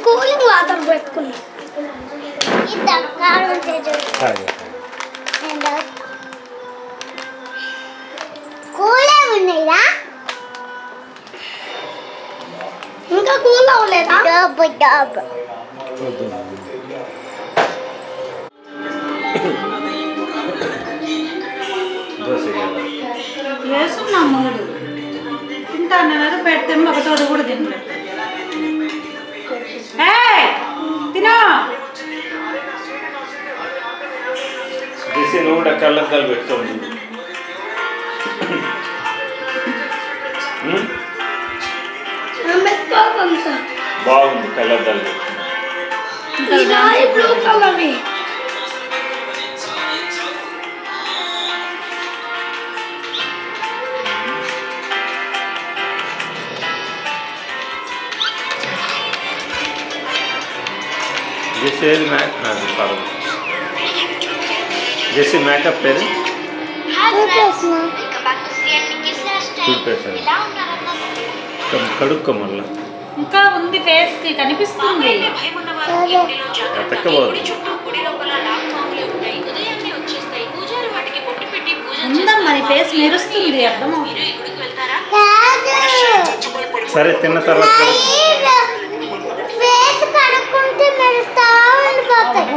Speaker 7: కూలింగ్ వాటర్ పెట్టుకున్నా.
Speaker 1: కూలే ఉన్నాయిరా,
Speaker 7: ఇంకా కూల్ అవ్వలేదా?
Speaker 1: డబ్బు డబ్బు
Speaker 4: వేసుకున్నా 3 తింటాను పెడితే ఒకటోది కూడా తినలేదు. తినో
Speaker 5: నువ్వు కూడా కళ్ళద్దాలు పెట్టుకోండి. బాగుంది కళ్ళద్దాలు
Speaker 7: blue colour.
Speaker 5: Jessie Jessie makeup లేదు, చూపేసాను కడుక్కో మళ్ళా.
Speaker 4: ఇంకా ఉంది ఫేస్ కి కనిపిస్తుంది.
Speaker 5: ఎత్తకపోదు
Speaker 4: ఉందా మరి ఫేస్ మెరుస్తుంది, అర్థమవుతుంది.
Speaker 5: సరే తిన్న తర్వాత
Speaker 1: ఫేస్ కడుక్కుంటే మెరుస్తా ఉండిపోతాయి.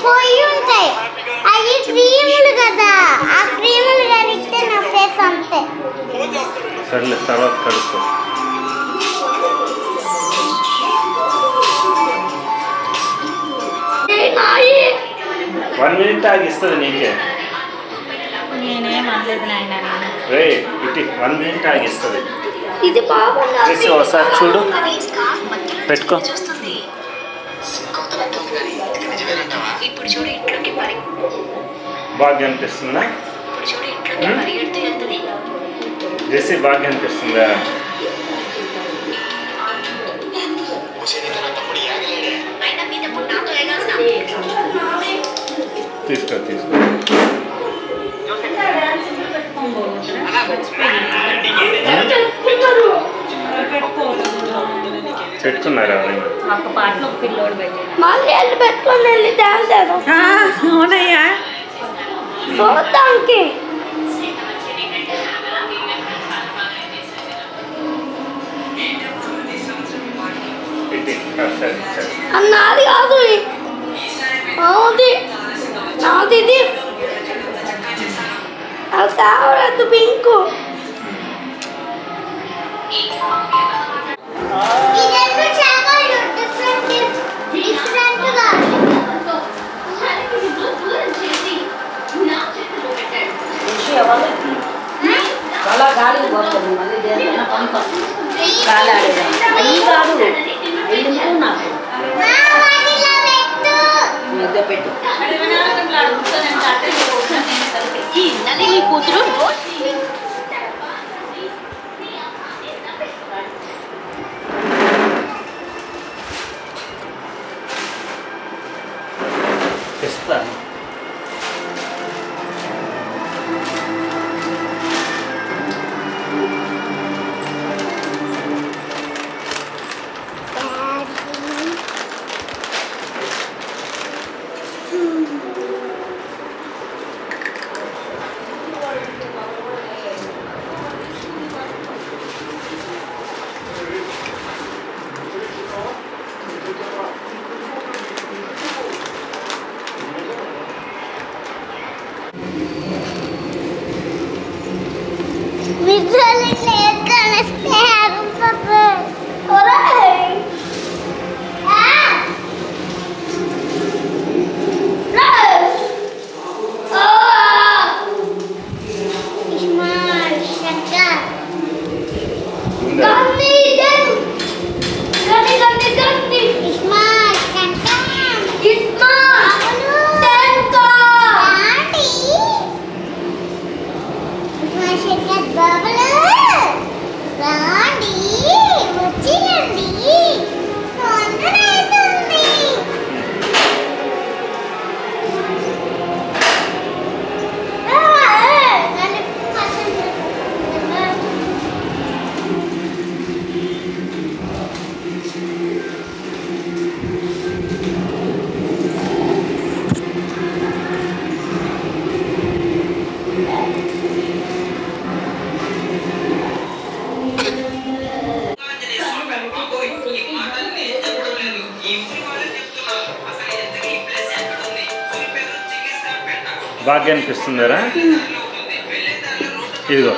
Speaker 1: పోయి ఉంటాయి అవి క్రీములు కదా, ఆ క్రీములు కలిస్తే నా ఫేస్ అంతే.
Speaker 5: సర్లే తర్వాత కడుక్కో. వన్ మినిట్ ఆగిస్తుంది నీకే.
Speaker 4: నేనేం అనలేదు నాయన.
Speaker 5: రే ఇటు 1 మినిట్ ఆగిస్తుంది.
Speaker 7: ఇది బాగుంది.
Speaker 5: జెస్సీ ఒకసారి చూడు, పెట్టుకో. బాగా అనిపిస్తుందా జెస్సీ? బాగా అనిపిస్తుందా? తీసుకో తీసుకో. పెట్టుకున్నారా?
Speaker 3: ఒక పాటలో ఒక పిల్లోడు పెట్టాడు.
Speaker 7: మళ్ళీ వెళ్ళి పెట్టుకొని వెళ్ళి డాన్స్ చేద్దాం.
Speaker 4: అవునయ్యా
Speaker 7: చూద్దాంకి. నాది కాదు, అవుది నాది. ఇది నాకు కావలేదు పింకు.
Speaker 1: ఇదెందుకు చాలా డిఫరెంట్గా
Speaker 3: అలా గాలి పోతుంది, మళ్ళీ దేనికైనా పనికి వస్తుంది. గాలి ఆడేదా అయ్యి కాదు, ఎందుకు నాకు మధ్య పెట్టు. ఈ కూతురు
Speaker 5: ఇస్తాను.
Speaker 1: నిజాలు లేదు
Speaker 5: బాగా అనిపిస్తుందరా? ఇదిగో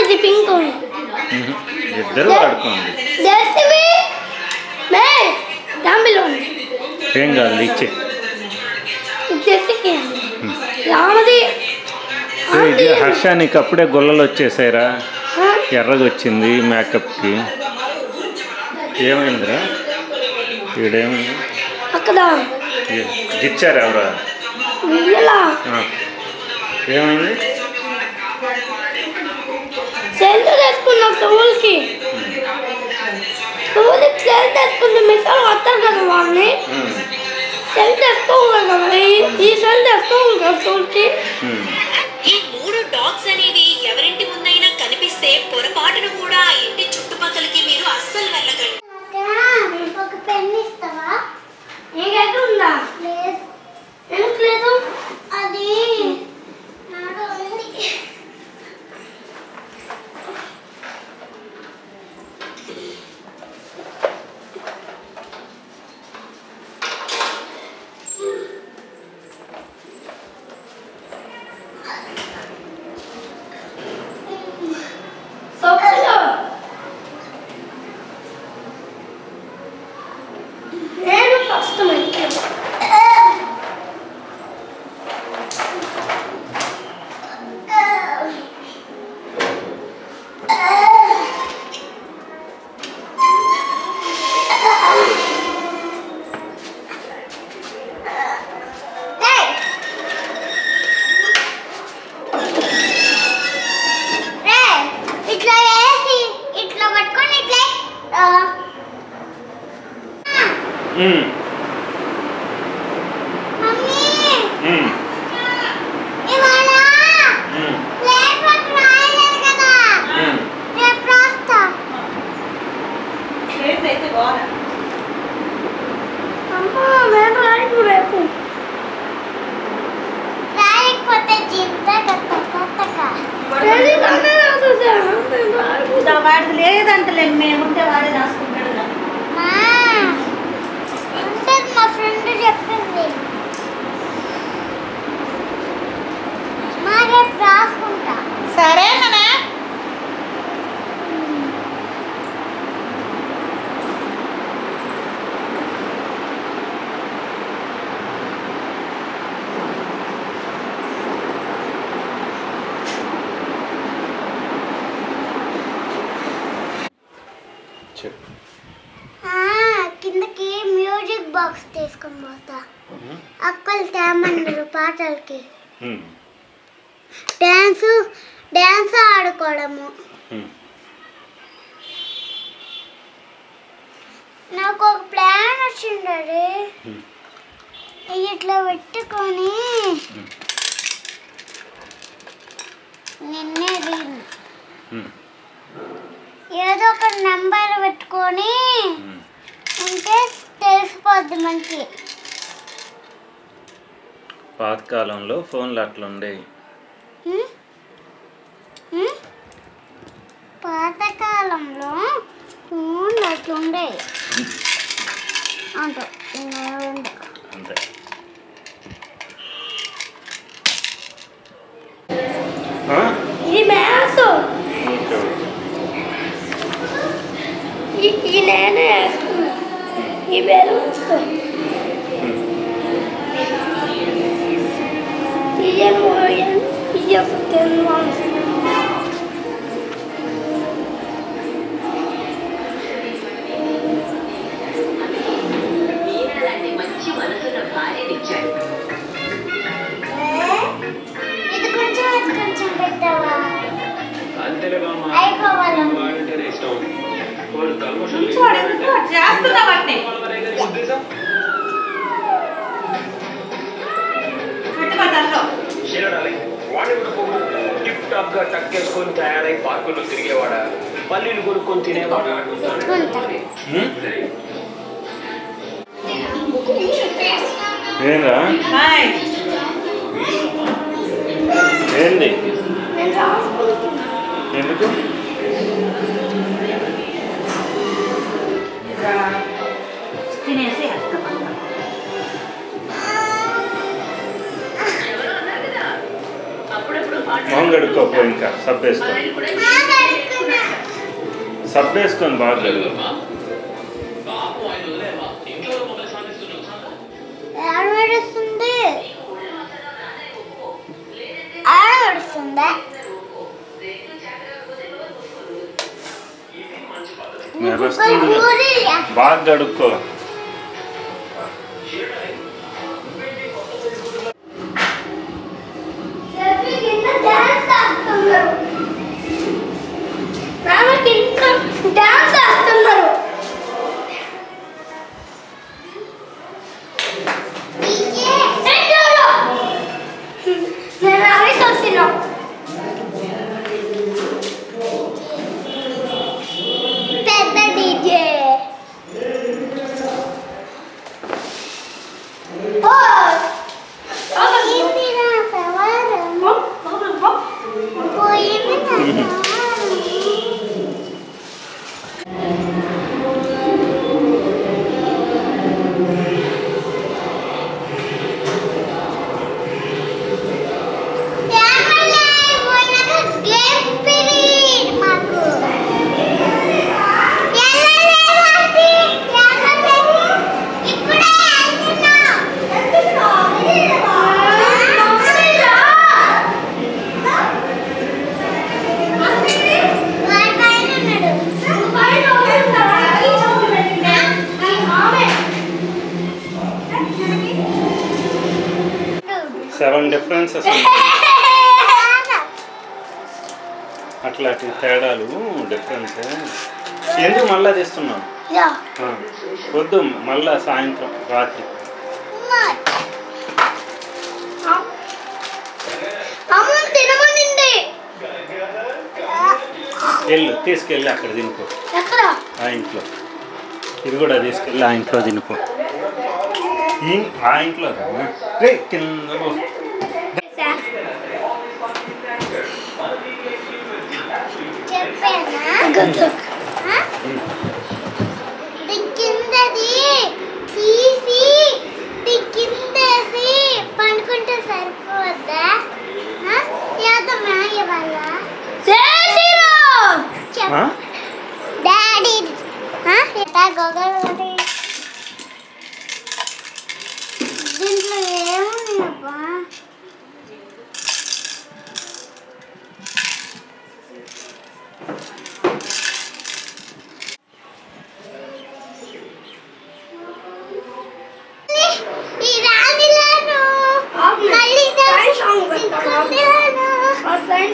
Speaker 7: ఇది పింక్
Speaker 5: ఇద్దరు ఆడుకోండి. ఏం కాదు ఇచ్చే. ఇది హర్ష నీకు అప్పుడే గొల్లలు వచ్చేసాయిరా, ఎర్రగా వచ్చింది మేకప్కి. ఏమైందిరా? ఈడేమైంది? గిచ్చారు ఎవరా? ఏమైంది?
Speaker 7: సెల్ తెచ్చుకున్నా స్కూల్కి సెల్ తెచ్చుకుంటే మిసాలు వస్తారు కదా వాళ్ళని. సెల్ తెచ్చుకోవాలి కదా, ఈ సెల్ తెచ్చుకోవాలి కదా స్కూల్కి.
Speaker 9: ఈ 3 డాగ్స్ అనేవి ఎవరింటి ముందైనా కనిపిస్తే పొరపాటును కూడా ఆ ఇంటి చుట్టుపక్కలకి మీరు అస్సలు వెళ్ళకండి.
Speaker 1: ఒక పెన్ ఇస్తావా?
Speaker 7: నీకెక్కడ ఉందా?
Speaker 1: లేదు.
Speaker 7: ఎందుకు లేదు?
Speaker 1: అది నాలో ఉంది.
Speaker 7: నేను కష్టమైతే
Speaker 1: ఇట్లా వేసి ఇట్లా పట్టుకొని ఇట్లా మమ్మీ ఇవాళ లేట్ రాయలేదు కదా, రేపు రాస్తా.
Speaker 7: అమ్మా నేను రాయకు రేపు.
Speaker 1: రాయకపోతే జీవితా కొత్తగా
Speaker 4: వాడిది లేదంటలే, మేము ఉంటే వాడే రాసుకుంటాడు కదా.
Speaker 1: ఉంటుంది, మా ఫ్రెండ్ చెప్పింది. మా రేపు రాసుకుంటా.
Speaker 4: సరేనా?
Speaker 1: కిందకి మ్యూజిక్ బాక్స్ తీసుకొని పోతా. అక్కలు తేమన్నారు పాటలకి. డ్యాన్స్ ఆడుకోవడము. నాకు ఒక ప్లాన్ వచ్చింది. ఇట్లా పెట్టుకొని నిన్నే ఏదో ఒక నెంబర్ పెట్టుకొని ఉంటే తెలిసిపోద్ది మనకి.
Speaker 5: పాతకాలంలో ఫోన్లు అట్లా ఉండేవి.
Speaker 1: పాతకాలంలో ఫోన్లు అట్లా ఉండేవి అంతే.
Speaker 9: మంచి మనసున్న భార్యనిచ్చాడు.
Speaker 1: ఇది కొంచెం పెట్టావా అయిపోవాలి
Speaker 4: చేస్తున్నావంటే
Speaker 10: టిప్ టాప్ గా టక్కేసుకొని తయారై పార్కుల్లో తిరిగేవాడా, పల్లీలు కొనుక్కొని తినేవాడా?
Speaker 5: ఏంరా ఏంది ఎందుకు
Speaker 4: తినేసి
Speaker 5: మొహం కడుక్కోపో ఇంకా సబ్బు వేసుకొని బాగా కడుగు. బాగా కడుక్కో.
Speaker 7: డాన్స్ ఆడుతున్నారు. నేను అవి చూస్తున్నా.
Speaker 1: పెద్ద డీజే
Speaker 5: సెవెన్ డిఫరెన్సెస్ అట్లాంటి తేడాలు డిఫరెన్స్. ఎందుకు మళ్ళా తీస్తున్నావు? వద్దు, మళ్ళా సాయంత్రం రాత్రి తీసుకెళ్ళి అక్కడ తినిపో. ఆ ఇంట్లో ఇది కూడా తీసుకెళ్ళి ఆ ఇంట్లో తినిపో. ఆ ఇంట్లో రే కింద
Speaker 1: తీసి కిందేసి పండుకుంటే సరిపోద్దా? డాడీ దీంట్లో ఏమున్నాయబ్బా? ఈ రాణిలను మళ్ళీ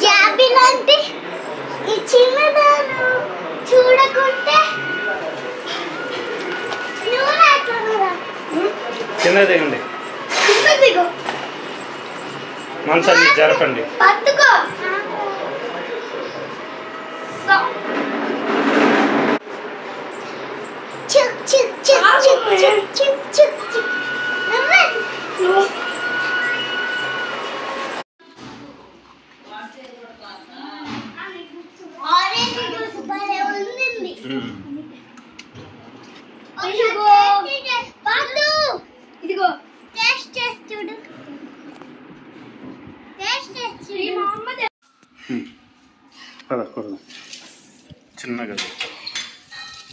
Speaker 1: జాబిలాంటి ఈ చిన్నదాను చూడకుంటే
Speaker 5: చిన్నదేయండి, మనసాన్ని జరపండి.
Speaker 7: ఇదిగో
Speaker 1: చూడు
Speaker 5: పదకూడదు చిన్నగా.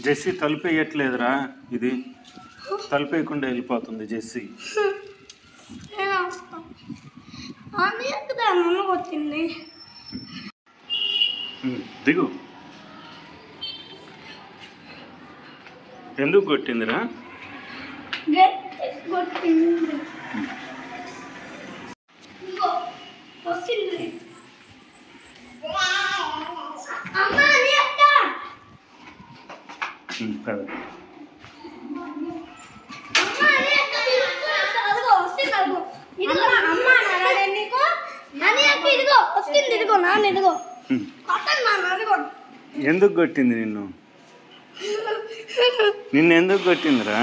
Speaker 5: జెస్సీ తలుపు వేయట్లేదురా, ఇది తలుపు వేయకుండా వెళ్ళిపోతుంది జెస్సీ.
Speaker 7: నేను వస్తాను. అమ్మ కొట్టింది.
Speaker 5: దిగు. ఎందుకు కొట్టిందిరా? కదా ఎందుకు కొట్టింది నిన్ను? నిన్ను ఎందుకు కొట్టిందిరా?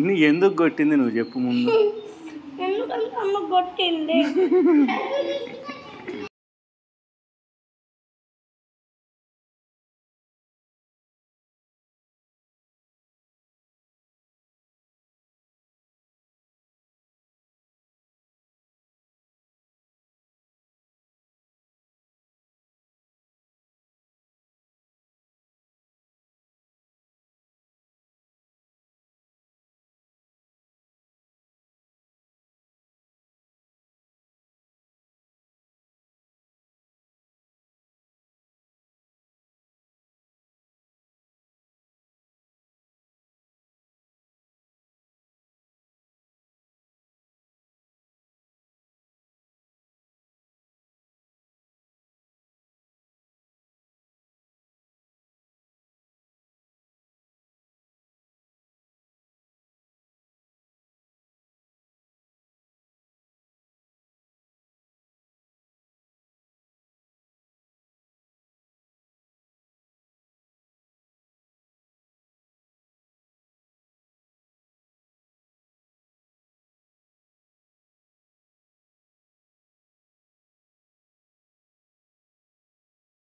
Speaker 5: నీ ఎందుకు కొట్టింది నువ్వు చెప్పు ముందు.
Speaker 7: ఎందుకంటే అమ్మ కొట్టింది.